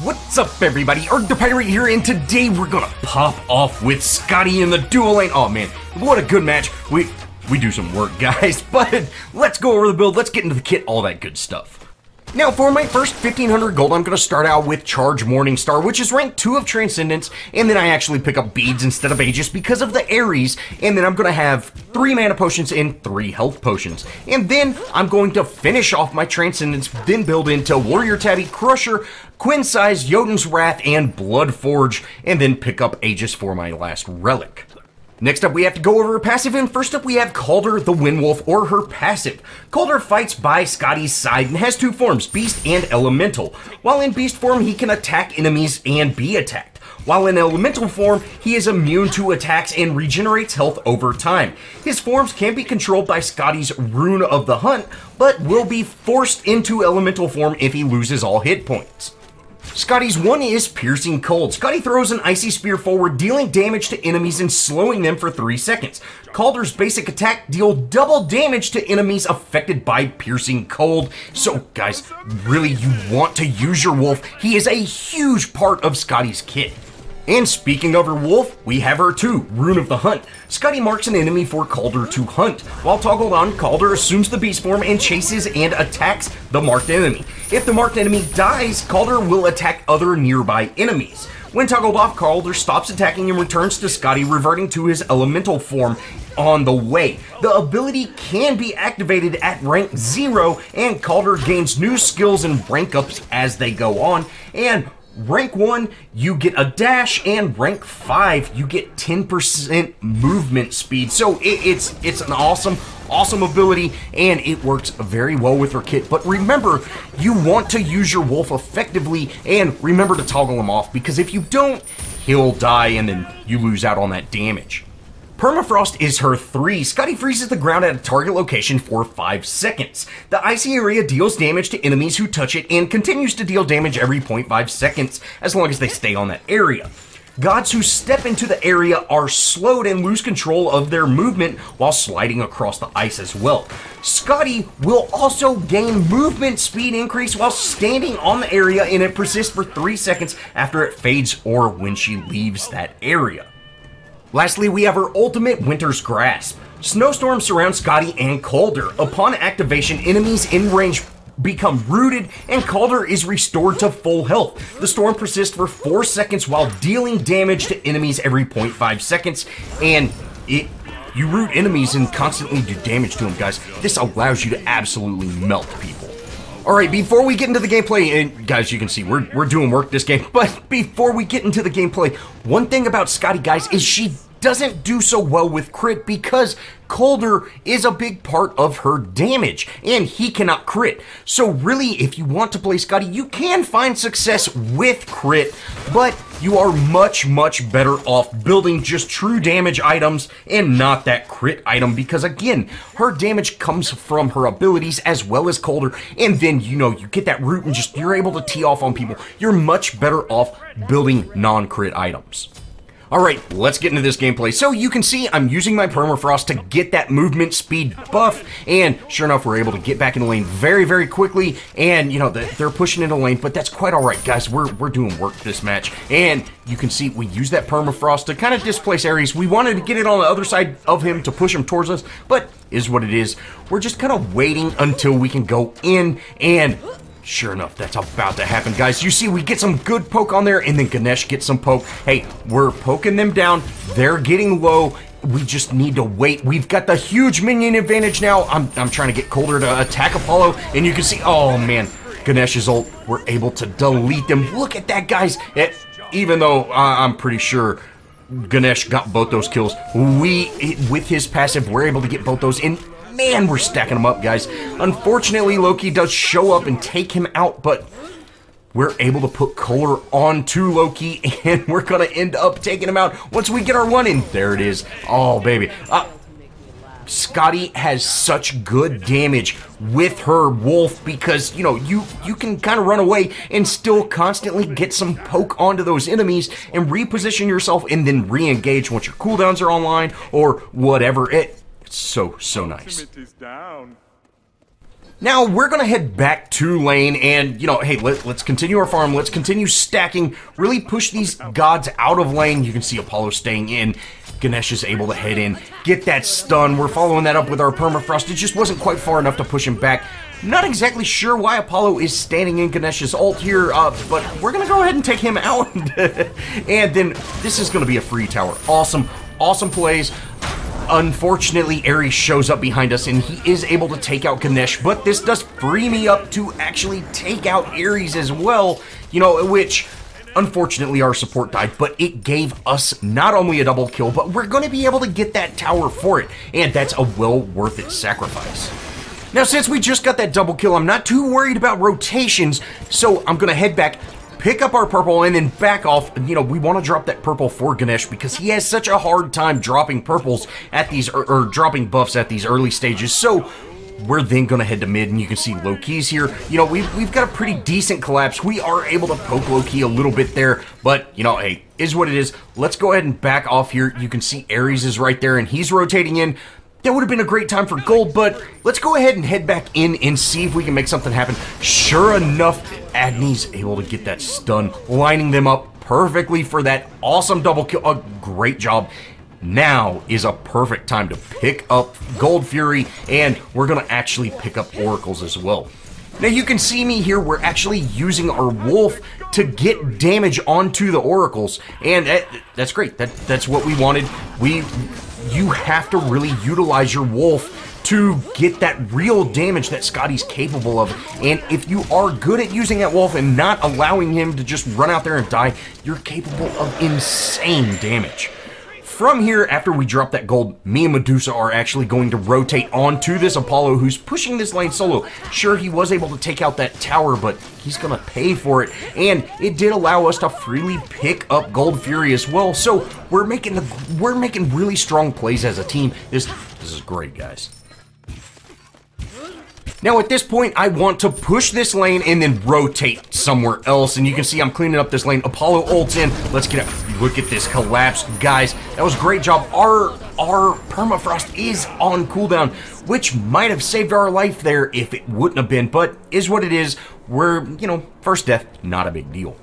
What's up, everybody? Arrg The Pirate here, and today we're gonna pop off with Skadi in the dual lane. Oh man, what a good match. We do some work, guys, but let's go over the build, let's get into the kit, all that good stuff. Now, for my first 1500 gold, I'm going to start out with Charge Morningstar, which is rank 2 of Transcendence, and then I actually pick up Beads instead of Aegis because of the Ares, and then I'm going to have 3 mana potions and 3 health potions. And then I'm going to finish off my Transcendence, then build into Warrior Tabby, Crusher, Quinn Size, Jotun's Wrath, and Bloodforge, and then pick up Aegis for my last relic. Next up, we have to go over her passive, and first up we have Calder the Windwolf, or her passive. Calder fights by Skadi's side and has 2 forms, Beast and Elemental. While in Beast form, he can attack enemies and be attacked. While in Elemental form, he is immune to attacks and regenerates health over time. His forms can be controlled by Skadi's Rune of the Hunt, but will be forced into Elemental form if he loses all hit points. Skadi's one is Piercing Cold. Skadi throws an Icy Spear forward, dealing damage to enemies and slowing them for 3 seconds. Calder's basic attack deal double damage to enemies affected by Piercing Cold. So guys, really, you want to use your wolf. He is a huge part of Skadi's kit. And speaking of her wolf, we have her too, Rune of the Hunt. Skadi marks an enemy for Calder to hunt. While toggled on, Calder assumes the beast form and chases and attacks the marked enemy. If the marked enemy dies, Calder will attack other nearby enemies. When toggled off, Calder stops attacking and returns to Skadi, reverting to his elemental form on the way. The ability can be activated at rank 0, and Calder gains new skills and rank ups as they go on. And rank 1, you get a dash, and rank 5, you get 10% movement speed. So it's an awesome ability, and it works very well with her kit. But remember, you want to use your wolf effectively, and remember to toggle him off, because if you don't, he'll die, and then you lose out on that damage. Permafrost is her 3. Skadi freezes the ground at a target location for 5 seconds. The icy area deals damage to enemies who touch it and continues to deal damage every 0.5 seconds as long as they stay on that area. Gods who step into the area are slowed and lose control of their movement while sliding across the ice as well. Skadi will also gain movement speed increase while standing on the area, and it persists for 3 seconds after it fades or when she leaves that area. Lastly, we have her ultimate, Winter's Grasp. Snowstorm surrounds Skadi and Calder. Upon activation, enemies in range become rooted, and Calder is restored to full health. The storm persists for 4 seconds while dealing damage to enemies every 0.5 seconds, and you root enemies and constantly do damage to them, guys. This allows you to absolutely melt people. Alright, before we get into the gameplay, and guys, you can see we're doing work this game, but before we get into the gameplay, one thing about Skadi, guys, is she doesn't do so well with crit because Calder is a big part of her damage, and he cannot crit. So really, if you want to play Skadi, you can find success with crit, but you are much better off building just true damage items and not that crit item, because again, her damage comes from her abilities as well as Calder, and then you get that root and just you're able to tee off on people. You're much better off building non-crit items. Alright, let's get into this gameplay. So you can see I'm using my Permafrost to get that movement speed buff, and sure enough, we're able to get back in the lane very quickly, and they're pushing into the lane, but that's quite alright, guys. We're doing work this match, and you can see we use that Permafrost to kind of displace Ares. We wanted to get it on the other side of him to push him towards us, but is what it is. We're just kind of waiting until we can go in, and sure enough, that's about to happen, guys. You see, we get some good poke on there, and then Ganesh gets some poke. Hey, we're poking them down. They're getting low. We just need to wait. We've got the huge minion advantage now. I'm trying to get Calder to attack Apollo, and you can see, oh man, Ganesh's ult, we're able to delete them. Look at that, guys. Even though I'm pretty sure Ganesh got both those kills, with his passive, we're able to get both those in. Man, we're stacking them up, guys. Unfortunately, Loki does show up and take him out, but we're able to put Calder onto Loki, and we're going to end up taking him out once we get our one in. There it is. Oh, baby. Skadi has such good damage with her wolf because, you can kind of run away and still constantly get some poke onto those enemies and reposition yourself and then re-engage once your cooldowns are online or whatever. So nice. Now, we're going to head back to lane and, you know, hey, let's continue our farm. Let's continue stacking, really push these gods out of lane. You can see Apollo staying in. Ganesh is able to head in, get that stun. We're following that up with our permafrost. It just wasn't quite far enough to push him back. Not exactly sure why Apollo is standing in Ganesh's ult here, but we're going to go ahead and take him out. And then this is going to be a free tower. Awesome, awesome plays. Unfortunately, Ares shows up behind us and he is able to take out Ganesh, but this does free me up to actually take out Ares as well, you know, which unfortunately our support died, but it gave us not only a double kill, but we're going to be able to get that tower for it, and that's a well worth it sacrifice. Now, since we just got that double kill, I'm not too worried about rotations, so I'm going to head back, pick up our purple, and then back off. You know, we want to drop that purple for Ganesh because he has such a hard time dropping purples at these, or dropping buffs at these early stages. So we're then going to head to mid, and you can see Loki's here. You know, we've got a pretty decent collapse. We are able to poke Loki a little bit there, but, you know, hey, is what it is. Let's go ahead and back off here. You can see Ares is right there, and he's rotating in. That would have been a great time for gold, but let's go ahead and head back in and see if we can make something happen. Sure enough, Agni's able to get that stun, lining them up perfectly for that awesome double kill. A great job. Now is a perfect time to pick up Gold Fury, and we're going to actually pick up Oracles as well. Now you can see me here, we're actually using our Wolf to get damage onto the Oracles, and that's great. That's what we wanted. You have to really utilize your Wolf to get that real damage that Skadi's capable of. And if you are good at using that Wolf and not allowing him to just run out there and die, you're capable of insane damage. From here, after we drop that gold, me and Medusa are actually going to rotate onto this Apollo who's pushing this lane solo. Sure, he was able to take out that tower, but he's going to pay for it. And it did allow us to freely pick up Gold Fury as well. So we're making really strong plays as a team. This is great, guys. Now at this point, I want to push this lane and then rotate somewhere else. And you can see I'm cleaning up this lane. Apollo ults in. Let's get it. Look at this collapse. Guys, that was a great job. Our permafrost is on cooldown, which might have saved our life there if it wouldn't have been. But is what it is. We're, you know, first death, not a big deal.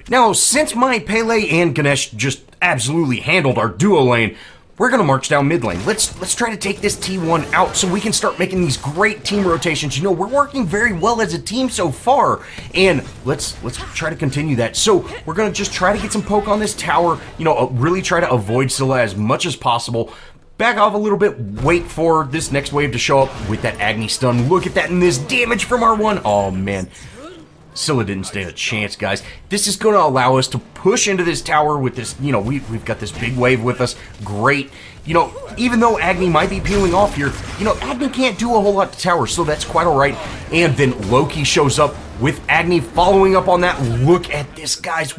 Now, since my Pele and Ganesh just absolutely handled our duo lane, we're going to march down mid lane. Let's try to take this T1 out so we can start making these great team rotations. You know, we're working very well as a team so far, and let's try to continue that. So we're going to just try to get some poke on this tower, you know, really try to avoid Scylla as much as possible. Back off a little bit, wait for this next wave to show up with that Agni stun. Look at that, and this damage from our one. Oh, man. Scylla didn't stand a chance, guys. This is going to allow us to push into this tower with this, you know, we've got this big wave with us. Great. You know, even though Agni might be peeling off here, you know, Agni can't do a whole lot to tower, so that's quite all right. And then Loki shows up with Agni following up on that. Look at this, guys.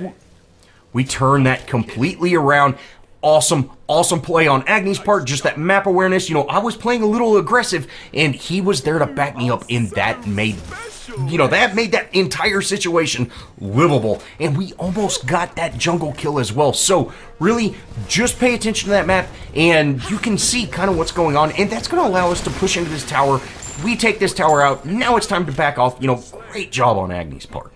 We turn that completely around. Awesome, awesome play on Agni's part, just that map awareness. You know, I was playing a little aggressive, and he was there to back me up, and that made... You know, that made that entire situation livable, and we almost got that jungle kill as well. So really, just pay attention to that map, and you can see kind of what's going on, and that's going to allow us to push into this tower. We take this tower out. Now it's time to back off. You know, great job on Agni's part.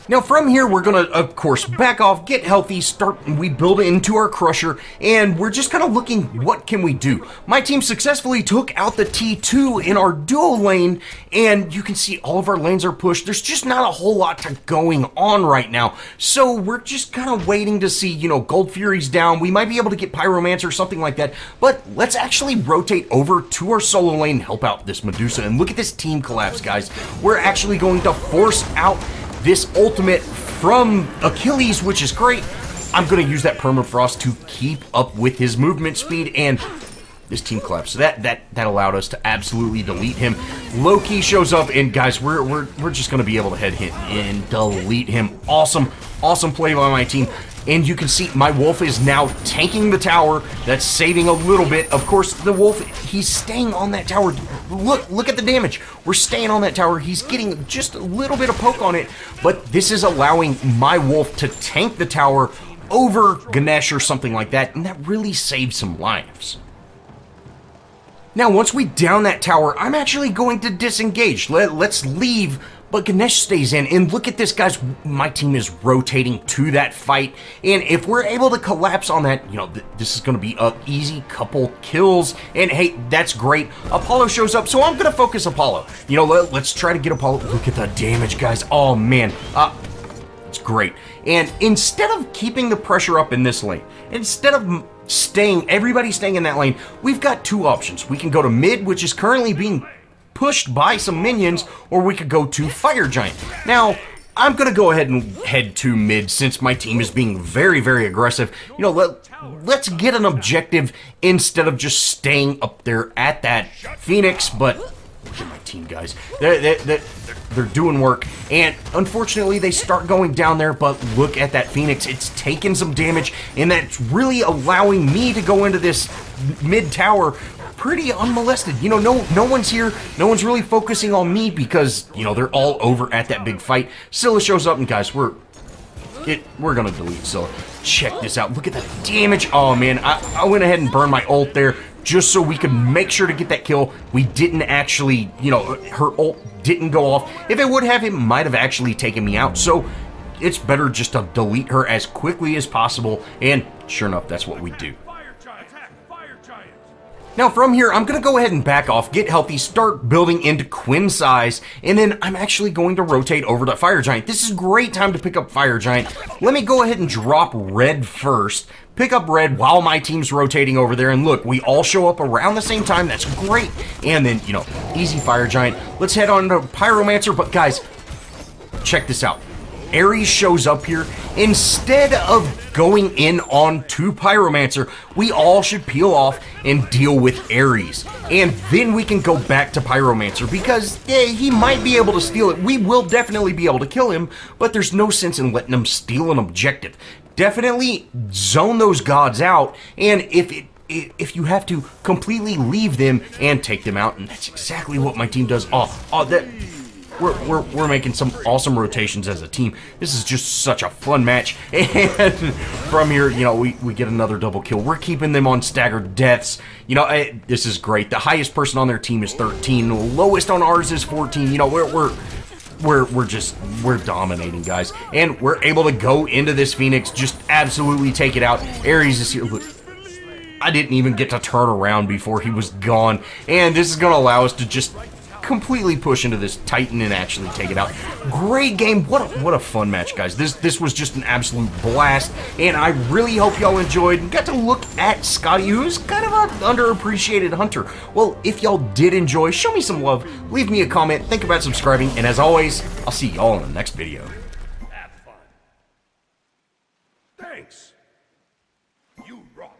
Now from here, we're going to, of course, back off, get healthy, we build into our Crusher, and we're just kind of looking, what can we do? My team successfully took out the T2 in our duo lane, and you can see all of our lanes are pushed. There's just not a whole lot going on right now, so we're just kind of waiting to see, you know, Gold Fury's down. We might be able to get Pyromancer or something like that, but let's actually rotate over to our solo lane and help out this Medusa, and look at this team collapse, guys. We're actually going to force out this ultimate from Achilles, which is great. I'm going to use that permafrost to keep up with his movement speed, and this team collapse. So that allowed us to absolutely delete him. Loki shows up, and guys, we're just going to be able to head hit and delete him. Awesome, awesome play by my team. And you can see my Wolf is now tanking the tower. That's saving a little bit. Of course, the Wolf, he's staying on that tower. Look at the damage. We're staying on that tower. He's getting just a little bit of poke on it. But this is allowing my Wolf to tank the tower over Ganesh or something like that. And that really saves some lives. Now, once we down that tower, I'm actually going to disengage. Let's leave, but Ganesh stays in. And look at this, guys. My team is rotating to that fight. And if we're able to collapse on that, you know, this is going to be an easy couple kills. And hey, that's great. Apollo shows up, so I'm going to focus Apollo. You know, let's try to get Apollo. Look at the damage, guys. Oh, man. It's great. And instead of keeping the pressure up in this lane, instead of everybody staying in that lane, we've got two options. We can go to mid, which is currently being pushed by some minions, or we could go to Fire Giant. Now, I'm going to go ahead and head to mid since my team is being very, very aggressive. You know, let's get an objective instead of just staying up there at that Phoenix, but look at my team, guys. They're doing work, and unfortunately they start going down there, but look at that Phoenix. It's taking some damage, and that's really allowing me to go into this mid tower pretty unmolested. You know, no one's here. No one's really focusing on me because, you know, they're all over at that big fight. Scylla shows up, and guys, we're gonna delete Scylla. Check this out. Look at that damage. Oh, man. I went ahead and burned my ult there just so we could make sure to get that kill. We didn't actually, you know, her ult didn't go off. If it would have, it might have actually taken me out. So it's better just to delete her as quickly as possible. And sure enough, that's what we do. Now from here, I'm going to go ahead and back off, get healthy, start building into Quinn size, and then I'm actually going to rotate over to Fire Giant. This is a great time to pick up Fire Giant. Let me go ahead and drop red first, pick up red while my team's rotating over there, and look, we all show up around the same time. That's great. And then, you know, easy Fire Giant. Let's head on to Pyromancer, but guys, check this out. Ares shows up here. Instead of going in on to Pyromancer, we all should peel off and deal with Ares. And then we can go back to Pyromancer because he might be able to steal it. We will definitely be able to kill him, but there's no sense in letting him steal an objective. Definitely zone those gods out, and if you have to, completely leave them and take them out, and that's exactly what my team does. We're making some awesome rotations as a team. This is just such a fun match. And from here, you know, we get another double kill. We're keeping them on staggered deaths. You know, this is great. The highest person on their team is 13. The lowest on ours is 14. You know, we're dominating, guys. And we're able to go into this Phoenix, just absolutely take it out. Ares is here. Look, I didn't even get to turn around before he was gone. And this is going to allow us to just completely push into this Titan and actually take it out. Great game. What a fun match, guys. This was just an absolute blast, and I really hope y'all enjoyed and got to look at Skadi, who's kind of an underappreciated hunter. Well, if y'all did enjoy, show me some love, leave me a comment, think about subscribing, and as always, I'll see y'all in the next video. Have fun. Thanks. You rock.